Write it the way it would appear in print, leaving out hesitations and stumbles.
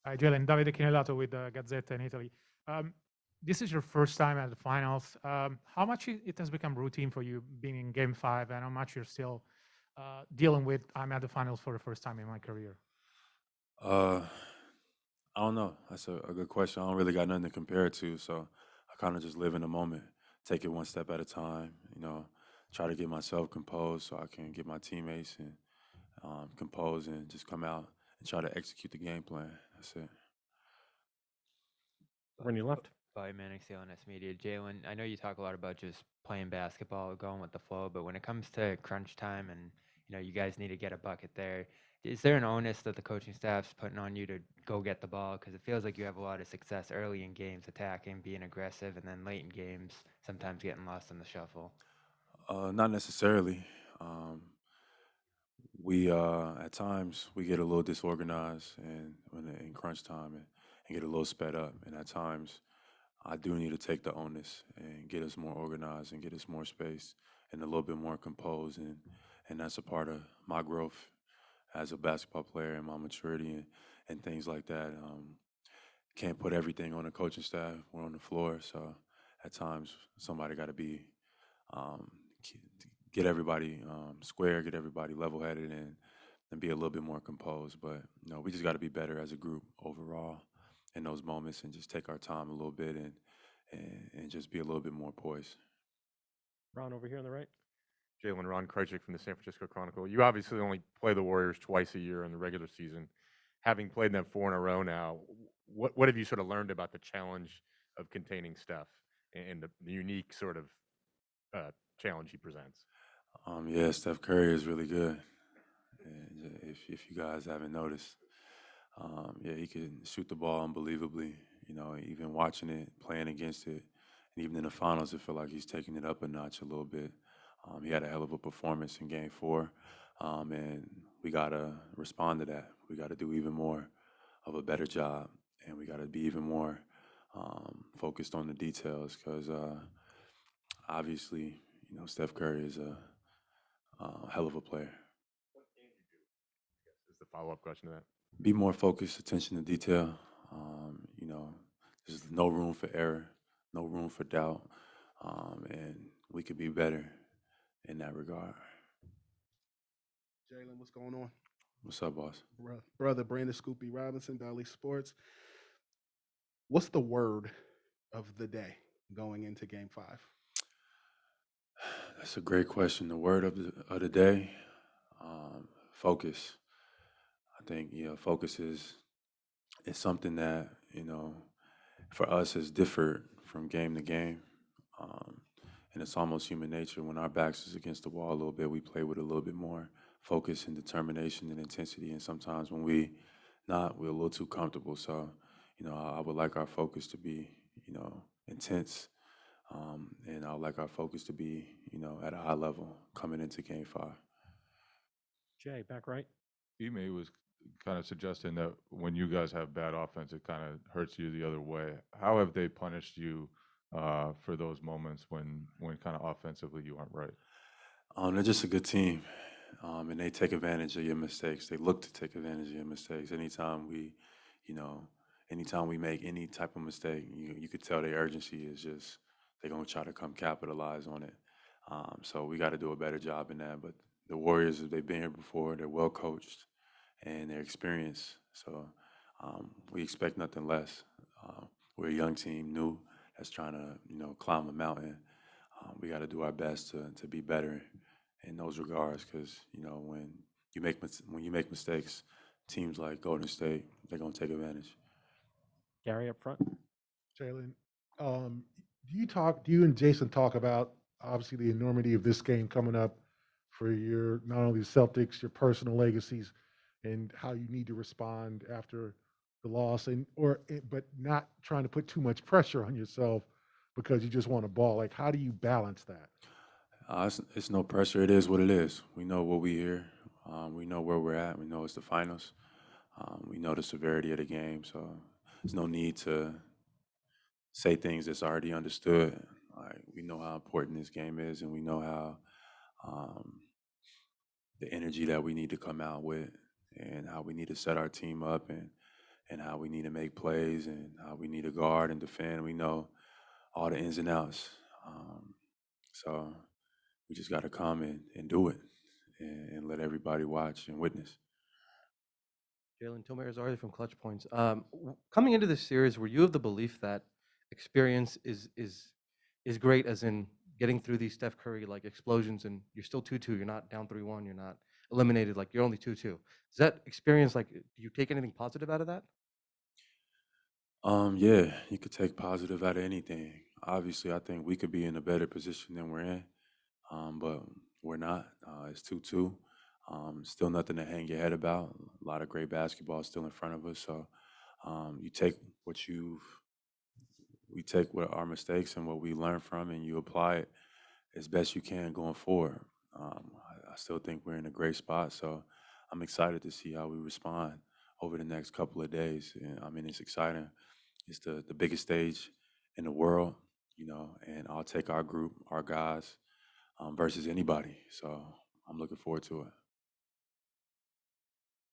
Hi, Jaylen. Davide Chinelato with Gazzetta in Italy. Um, this is your first time at the finals. How much it has become routine for you being in Game 5, and how much you're still dealing with, I'm at the finals for the first time in my career? Uh, I don't know. That's a good question. I don't really got nothing to compare it to, so I kind of just live in the moment, take it one step at a time. Try to get myself composed so I can get my teammates and composed and just come out and try to execute the game plan. That's it. Over on your left. Bobby Manning, CLNS Media. Jalen, I know you talk a lot about just playing basketball, going with the flow, but when it comes to crunch time and you guys need to get a bucket there, is there an onus that the coaching staff's putting on you to go get the ball? Because it feels like you have a lot of success early in games attacking, being aggressive, and then late in games sometimes getting lost in the shuffle. Not necessarily. Um, we at times we get a little disorganized and when in crunch time and get a little sped up, and at times I do need to take the onus and get us more organized and get us more space and a little bit more composed, and that's a part of my growth as a basketball player and my maturity and things like that. Can't put everything on the coaching staff or on the floor, so at times somebody got to be um, get everybody square, get everybody level headed, and be a little bit more composed. But we just got to be better as a group overall in those moments and just take our time a little bit and just be a little bit more poised. Ron over here on the right. Jalen, Ron Krejcik from the San Francisco Chronicle. You obviously only play the Warriors twice a year in the regular season. Having played them four in a row now, what have you sort of learned about the challenge of containing Steph and the unique sort of challenge he presents? Yeah, Steph Curry is really good. And if you guys haven't noticed, yeah, he can shoot the ball unbelievably. Even watching it, playing against it, and even in the finals, I feel like he's taking it up a notch a little bit. He had a hell of a performance in Game 4, and we gotta respond to that. We gotta do even more of a better job, and we gotta be even more focused on the details because obviously, Steph Curry is a hell of a player. What can you do? I guess is the follow up question to that. Be more focused, attention to detail. There's no room for error, no room for doubt, and we could be better in that regard. Jalen, what's going on? What's up, boss? Brother Brandon Scoopy Robinson, Dolly Sports. What's the word of the day going into Game 5? That's a great question. The word of the day, focus. I think focus is something that for us is different from game to game. Um, and it's almost human nature. When our backs is against the wall a little bit, we play with a little bit more focus and determination and intensity. And sometimes when we're a little too comfortable. So, I would like our focus to be, intense. And I would like our focus to be, at a high level coming into Game 5. Jay, back right. Ime was kind of suggesting that when you guys have bad offense, it kind of hurts you the other way. How have they punished you for those moments when kind of offensively you aren't right? They're just a good team, and they take advantage of your mistakes. They look to take advantage of your mistakes. You know, anytime we make any type of mistake, you could tell their urgency is just they're gonna try to come capitalize on it. So we got to do a better job in that. But the Warriors, they've been here before. They're well coached and they're experienced. So we expect nothing less. We're a young team, new, that's trying to climb a mountain. We got to do our best to be better in those regards because when you make mistakes, teams like Golden State, they're gonna take advantage. Gary up front. Jalen, um, do you and Jason talk about obviously the enormity of this game coming up for your not only the Celtics, your personal legacies, and how you need to respond after the loss, but not trying to put too much pressure on yourself because you just want a ball. Like, how do you balance that? It's no pressure. It is what it is. We know what we hear. We know where we're at. We know it's the finals. We know the severity of the game. So there's no need to say things that's already understood. Like we know how important this game is, and we know how um, the energy that we need to come out with, and how we need to set our team up, and how we need to make plays and how we need to guard and defend. We know all the ins and outs. So we just got to come and do it and let everybody watch and witness. Jalen Tomer from Clutch Points. Coming into this series, were you of the belief that experience is great, as in getting through these Steph Curry like explosions, and you're still 2-2, you're not down 3-1, you're not eliminated, like you're only 2-2. Does that experience, like, do you take anything positive out of that? Yeah, you could take positive out of anything. Obviously, I think we could be in a better position than we're in, but we're not. It's 2-2. Still nothing to hang your head about. A lot of great basketball still in front of us. So you take what we take what our mistakes and what we learn from, and you apply it as best you can going forward. I still think we're in a great spot. So I'm excited to see how we respond over the next couple of days. And I mean, it's exciting. It's the biggest stage in the world, and I'll take our group, our guys, versus anybody. So I'm looking forward to it.